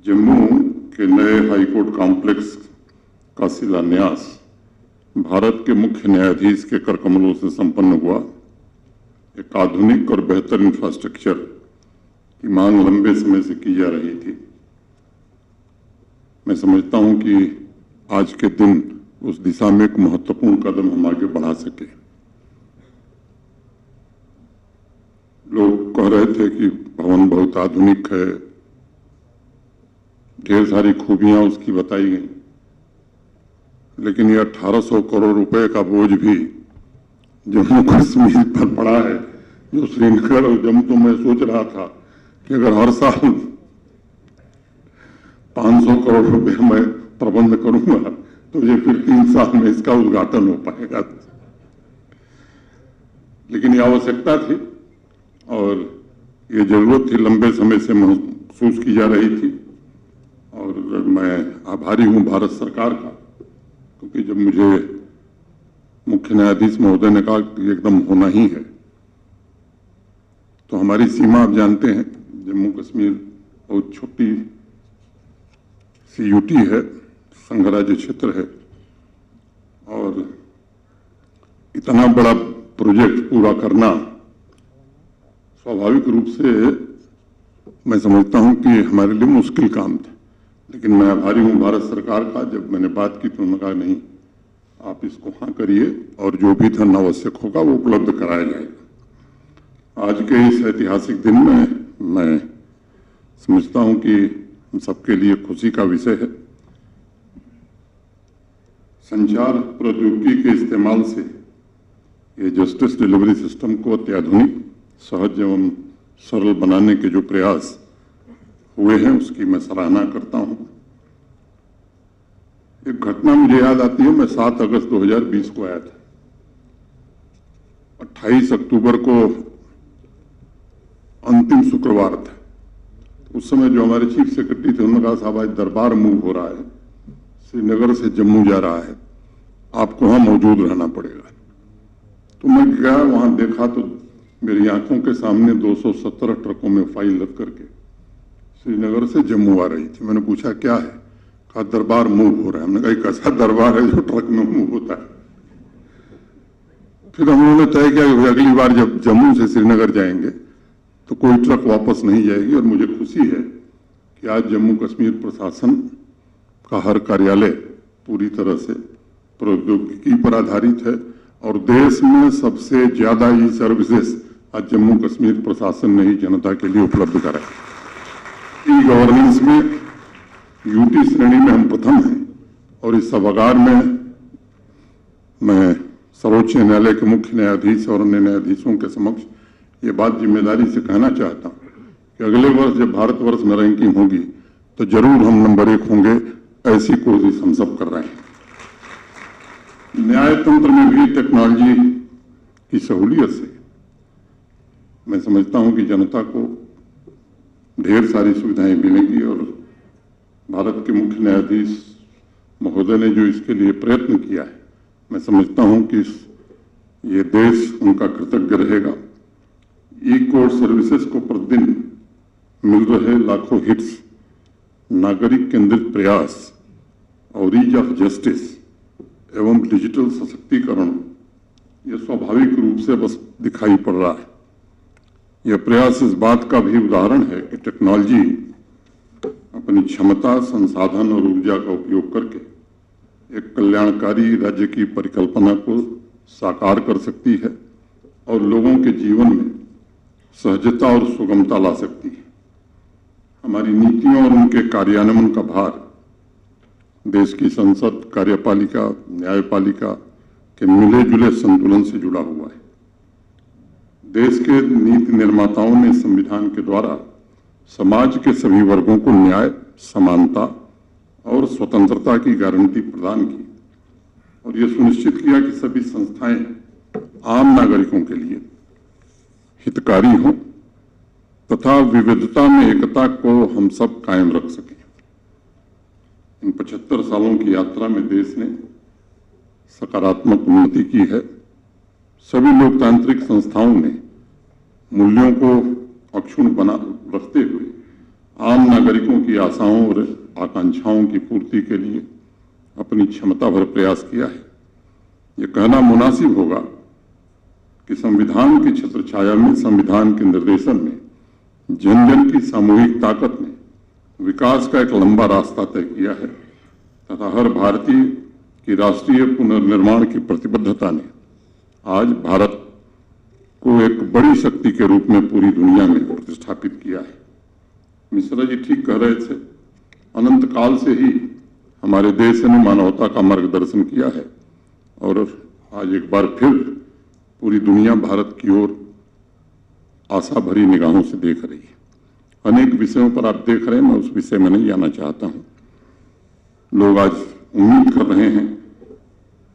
जम्मू के नए high court complex का शिलान्यास भारत के मुख्य न्यायाधीश के कर कमलों से संपन्न हुआ। एक आधुनिक और बेहतर इंफ्रास्ट्रक्चर की मांग लंबे समय से की जा रही थी। मैं समझता हूं कि आज के दिन उस दिशा में एक महत्वपूर्ण कदम हम आगे बढ़ा सके। लोग कह रहे थे कि भवन बहुत आधुनिक है, ढेर सारी खूबियां उसकी बताई गई, लेकिन ये 1800 करोड़ रुपए का बोझ भी जम्मू कश्मीर पर पड़ा है। जो श्रीनगर और जम्मू, तो मैं सोच रहा था कि अगर हर साल 500 करोड़ रुपए मैं प्रबंध करूंगा तो ये फिर 3 साल में इसका उद्घाटन हो पाएगा। लेकिन ये आवश्यकता थी और ये जरूरत थी, लंबे समय से महसूस की जा रही थी। और मैं आभारी हूं भारत सरकार का, क्योंकि जब मुझे मुख्य न्यायाधीश महोदय ने कहा कि एकदम होना ही है, तो हमारी सीमा आप जानते हैं, जम्मू कश्मीर बहुत छोटी सी यूटी है, संघराज्य क्षेत्र है, और इतना बड़ा प्रोजेक्ट पूरा करना स्वाभाविक रूप से मैं समझता हूं कि हमारे लिए मुश्किल काम था। लेकिन मैं आभारी हूं भारत सरकार का। जब मैंने बात की तो उन्होंने कहा नहीं, आप इसको हाँ करिए और जो भी धन आवश्यक होगा वो उपलब्ध कराया जाएगा। आज के इस ऐतिहासिक दिन में मैं समझता हूं कि हम सबके लिए खुशी का विषय है। संचार प्रौद्योगिकी के इस्तेमाल से ये जस्टिस डिलीवरी सिस्टम को अत्याधुनिक, सहज एवं सरल बनाने के जो प्रयास हुए हैं उसकी मैं सराहना करता हूं। एक घटना मुझे याद आती है। मैं 7 अगस्त 2020 को आया था। 28 अक्टूबर को अंतिम शुक्रवार था। उस समय जो हमारे चीफ सेक्रेटरी थे उन्होंने कहा, साहब आज दरबार मूव हो रहा है, श्रीनगर से जम्मू जा रहा है, आपको वहां मौजूद रहना पड़ेगा। तो मैं गया, वहां देखा तो मेरी आंखों के सामने 217 ट्रकों में फाइल रख करके श्रीनगर से जम्मू आ रही थी। मैंने पूछा क्या है? कहा दरबार मूव हो रहा है। हमने कहा एक ऐसा दरबार है जो ट्रक में मूव होता है। फिर हम लोगों ने तय किया कि अगली बार जब जम्मू से श्रीनगर जाएंगे तो कोई ट्रक वापस नहीं जाएगी। और मुझे खुशी है कि आज जम्मू कश्मीर प्रशासन का हर कार्यालय पूरी तरह से प्रौद्योगिकी पर आधारित है और देश में सबसे ज्यादा ई सर्विसेज आज जम्मू कश्मीर प्रशासन ने ही जनता के लिए उपलब्ध कराई। ई गवर्नेंस में यूटी श्रेणी में हम प्रथम हैं और इस सभागार में मैं सर्वोच्च न्यायालय के मुख्य न्यायाधीश और अन्य न्यायाधीशों के समक्ष ये बात जिम्मेदारी से कहना चाहता हूं कि अगले वर्ष जब भारतवर्ष में रैंकिंग होगी तो जरूर हम नंबर 1 होंगे। ऐसी कोशिश हम सब कर रहे हैं। न्याय तंत्र में भी टेक्नोलॉजी की सहूलियत से मैं समझता हूं कि जनता को ढेर सारी सुविधाएं मिलेंगी और भारत के मुख्य न्यायाधीश महोदय ने जो इसके लिए प्रयत्न किया है, मैं समझता हूं कि ये देश उनका कृतज्ञ रहेगा। ई कोर्ट सर्विसेज को प्रतिदिन मिल रहे लाखों हिट्स, नागरिक केंद्रित प्रयास और ईज ऑफ जस्टिस एवं डिजिटल सशक्तिकरण ये स्वाभाविक रूप से बस दिखाई पड़ रहा है। यह प्रयास इस बात का भी उदाहरण है कि टेक्नोलॉजी अपनी क्षमता, संसाधन और ऊर्जा का उपयोग करके एक कल्याणकारी राज्य की परिकल्पना को साकार कर सकती है और लोगों के जीवन में सहजता और सुगमता ला सकती है। हमारी नीतियों और उनके कार्यान्वयन का भार देश की संसद, कार्यपालिका, न्यायपालिका के मिले जुले संतुलन से जुड़ा हुआ है। देश के नीति निर्माताओं ने संविधान के द्वारा समाज के सभी वर्गों को न्याय, समानता और स्वतंत्रता की गारंटी प्रदान की और यह सुनिश्चित किया कि सभी संस्थाएं आम नागरिकों के लिए हितकारी हों तथा विविधता में एकता को हम सब कायम रख सकें। इन 75 सालों की यात्रा में देश ने सकारात्मक उन्नति की है। सभी लोकतांत्रिक संस्थाओं ने मूल्यों को अक्षुण्ण बना रखते हुए आम नागरिकों की आशाओं और आकांक्षाओं की पूर्ति के लिए अपनी क्षमता भर प्रयास किया है। ये कहना मुनासिब होगा कि संविधान की छत्रछाया में, संविधान के निर्देशन में, जन जन की सामूहिक ताकत ने विकास का एक लंबा रास्ता तय किया है तथा हर भारतीय की राष्ट्रीय पुनर्निर्माण की प्रतिबद्धता ने आज भारत को एक बड़ी शक्ति के रूप में पूरी दुनिया में प्रतिष्ठापित किया है। मिश्रा जी ठीक कह रहे थे, अनंत काल से ही हमारे देश ने मानवता का मार्गदर्शन किया है और आज एक बार फिर पूरी दुनिया भारत की ओर आशा भरी निगाहों से देख रही है। अनेक विषयों पर आप देख रहे हैं, मैं उस विषय में नहीं आना चाहता हूं। लोग आज उम्मीद कर रहे हैं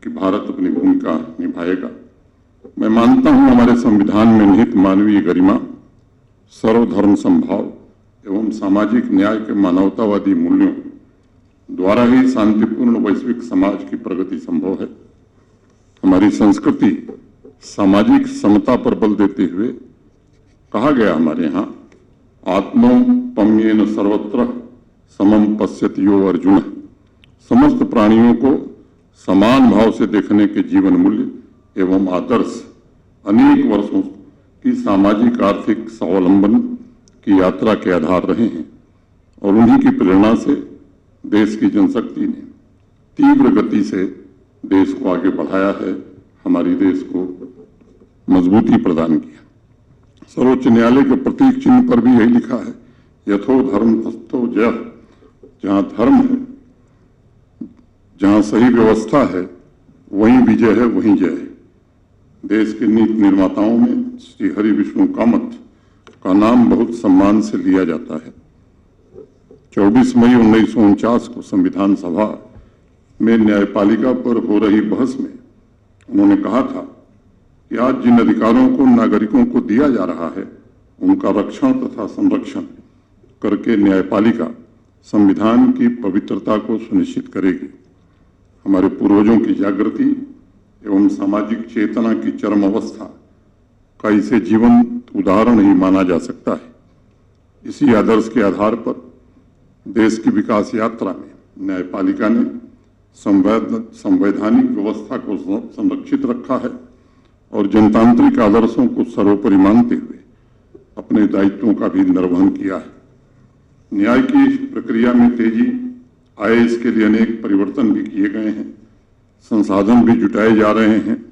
कि भारत अपनी भूमिका निभाएगा। मैं मानता हूं हमारे संविधान में निहित मानवीय गरिमा, सर्वधर्म समभाव एवं सामाजिक न्याय के मानवतावादी मूल्यों द्वारा ही शांतिपूर्ण वैश्विक समाज की प्रगति संभव है। हमारी संस्कृति सामाजिक समता पर बल देते हुए कहा गया हमारे यहाँ, आत्मो पम्येन सर्वत्र समम पश्यति यो अर्जुन। समस्त प्राणियों को समान भाव से देखने के जीवन मूल्य एवं आदर्श अनेक वर्षों की सामाजिक आर्थिक स्वावलंबन की यात्रा के आधार रहे हैं और उन्हीं की प्रेरणा से देश की जनशक्ति ने तीव्र गति से देश को आगे बढ़ाया है, हमारी देश को मजबूती प्रदान किया। सर्वोच्च न्यायालय के प्रतीक चिन्ह पर भी यही लिखा है, यथो धर्म तस्थो जय। जहां धर्म है, जहां सही व्यवस्था है, वहीं विजय है, वहीं जय है। देश के नीति निर्माताओं में श्री हरि विष्णु कामत का नाम बहुत सम्मान से लिया जाता है। 24 मई 1949 को संविधान सभा में न्यायपालिका पर हो रही बहस में उन्होंने कहा था कि आज जिन अधिकारों को नागरिकों को दिया जा रहा है, उनका रक्षण तथा संरक्षण करके न्यायपालिका संविधान की पवित्रता को सुनिश्चित करेगी। हमारे पूर्वजों की जागृति एवं सामाजिक चेतना की चरम अवस्था का इसे जीवंत उदाहरण ही माना जा सकता है। इसी आदर्श के आधार पर देश की विकास यात्रा में न्यायपालिका ने संवैधानिक व्यवस्था को संरक्षित रखा है और जनतांत्रिक आदर्शों को सर्वोपरि मानते हुए अपने दायित्वों का भी निर्वहन किया है। न्याय की प्रक्रिया में तेजी आए, इसके लिए अनेक परिवर्तन भी किए गए हैं, संसाधन भी जुटाए जा रहे हैं।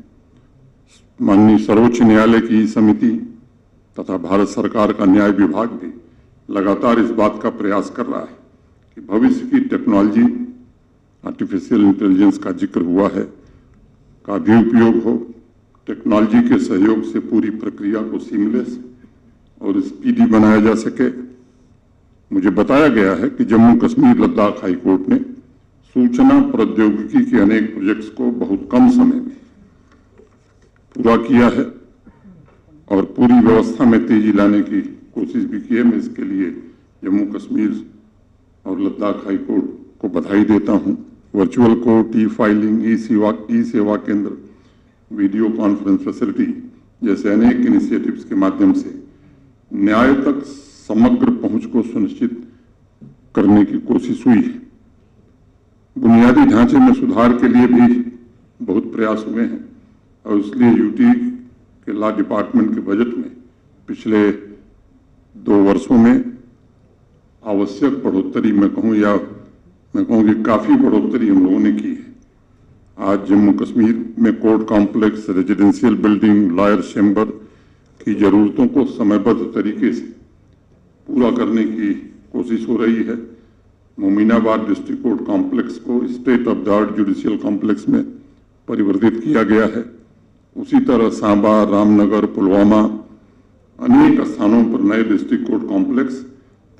माननीय सर्वोच्च न्यायालय की समिति तथा भारत सरकार का न्याय विभाग भी लगातार इस बात का प्रयास कर रहा है कि भविष्य की टेक्नोलॉजी, आर्टिफिशियल इंटेलिजेंस का जिक्र हुआ है, का भी उपयोग हो। टेक्नोलॉजी के सहयोग से पूरी प्रक्रिया को सीमलेस और स्पीडी बनाया जा सके। मुझे बताया गया है कि जम्मू कश्मीर लद्दाख हाई कोर्ट ने सूचना प्रौद्योगिकी के अनेक प्रोजेक्ट्स को बहुत कम समय में पूरा किया है और पूरी व्यवस्था में तेजी लाने की कोशिश भी की है। मैं इसके लिए जम्मू कश्मीर और लद्दाख हाई कोर्ट को बधाई देता हूं। वर्चुअल कोर्ट, ई फाइलिंग, ई सेवा केंद्र, वीडियो कॉन्फ्रेंस फैसिलिटी जैसे अनेक इनिशिएटिव्स के माध्यम से न्याय तक समग्र पहुंच को सुनिश्चित करने की कोशिश हुई है। बुनियादी ढांचे में सुधार के लिए भी बहुत प्रयास हुए हैं और इसलिए यूटी के लॉ डिपार्टमेंट के बजट में पिछले 2 वर्षों में आवश्यक बढ़ोतरी मैं कहूँ कि काफ़ी बढ़ोतरी हम लोगों ने की है। आज जम्मू कश्मीर में court complex, residential building, lawyer chamber की ज़रूरतों को समयबद्ध तरीके से पूरा करने की कोशिश हो रही है। मोमिनाबाद डिस्ट्रिक्ट कोर्ट कॉम्प्लेक्स को state of the art judicial complex में परिवर्तित किया गया है। उसी तरह सांबा, रामनगर, पुलवामा अनेक स्थानों पर नए डिस्ट्रिक्ट कोर्ट कॉम्प्लेक्स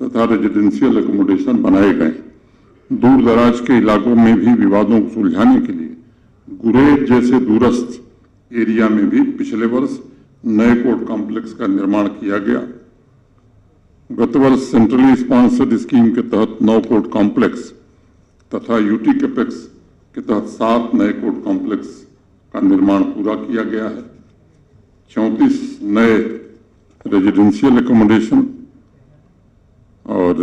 तथा रेजिडेंशियल एकोमोडेशन बनाए गए। दूर दराज के इलाकों में भी विवादों को सुलझाने के लिए गुरेज जैसे दूरस्थ एरिया में भी पिछले वर्ष नए कोर्ट कॉम्प्लेक्स का निर्माण किया गया। गत वर्ष सेंट्रली स्पॉन्सर्ड स्कीम के तहत 9 कोर्ट कॉम्प्लेक्स तथा यूटी कैपेक्स के तहत 7 नए कोर्ट कॉम्प्लेक्स का निर्माण पूरा किया गया है। 34 नए रेजिडेंशियल एकोमोडेशन और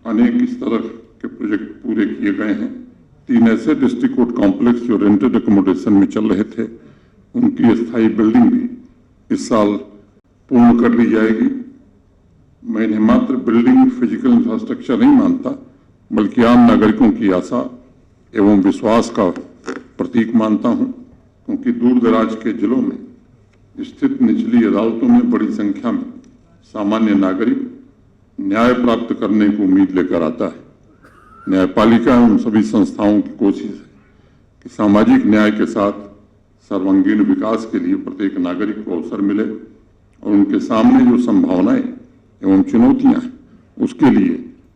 अनेक इस तरह के प्रोजेक्ट पूरे किए गए हैं। 3 ऐसे डिस्ट्रिक्ट कोर्ट कॉम्प्लेक्स जो रेंटेड एकोमोडेशन में चल रहे थे, उनकी स्थायी बिल्डिंग भी इस साल पूर्ण कर ली जाएगी। मैं इन्हें मात्र बिल्डिंग फिजिकल इंफ्रास्ट्रक्चर नहीं मानता, बल्कि आम नागरिकों की आशा एवं विश्वास का प्रतीक मानता हूं, क्योंकि दूर दराज के जिलों में स्थित निचली अदालतों में बड़ी संख्या में सामान्य नागरिक न्याय प्राप्त करने की उम्मीद लेकर आता है। न्यायपालिका एवं सभी संस्थाओं की कोशिश है कि सामाजिक न्याय के साथ सर्वांगीण विकास के लिए प्रत्येक नागरिक को अवसर मिले और उनके सामने जो संभावनाएं एवं चुनौतियां हैं, उसके लिए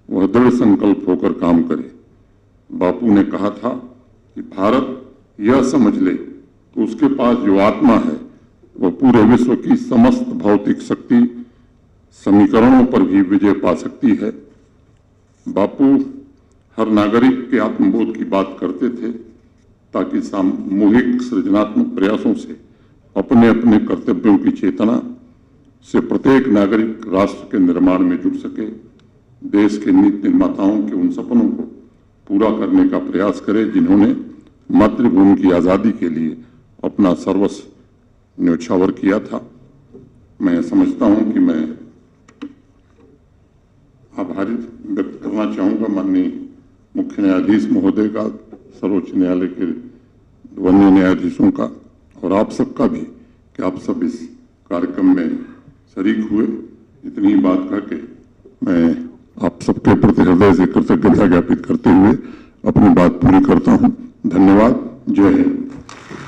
वह दृढ़ संकल्प होकर काम करे। बापू ने कहा था कि भारत यह समझ ले तो उसके पास जो आत्मा है वह पूरे विश्व की समस्त भौतिक शक्ति समीकरणों पर भी विजय पा सकती है। बापू हर नागरिक के आत्मबोध की बात करते थे, ताकि सामूहिक सृजनात्मक प्रयासों से अपने अपने कर्तव्यों की चेतना से प्रत्येक नागरिक राष्ट्र के निर्माण में जुट सके, देश के नीति निर्माताओं के उन सपनों को पूरा करने का प्रयास करे जिन्होंने मातृभूमि की आज़ादी के लिए अपना सर्वस्व न्योछावर किया था। मैं समझता हूं कि मैं आभारी व्यक्त करना चाहूंगा माननीय मुख्य न्यायाधीश महोदय का, सर्वोच्च न्यायालय के वन्य न्यायाधीशों का और आप सबका भी, कि आप सब इस कार्यक्रम में शरीक हुए। इतनी ही बात करके मैं आप सबके प्रति हृदय से कृतज्ञता ज्ञापित करते हुए अपनी बात पूरी करता हूं। धन्यवाद। जय हिंद।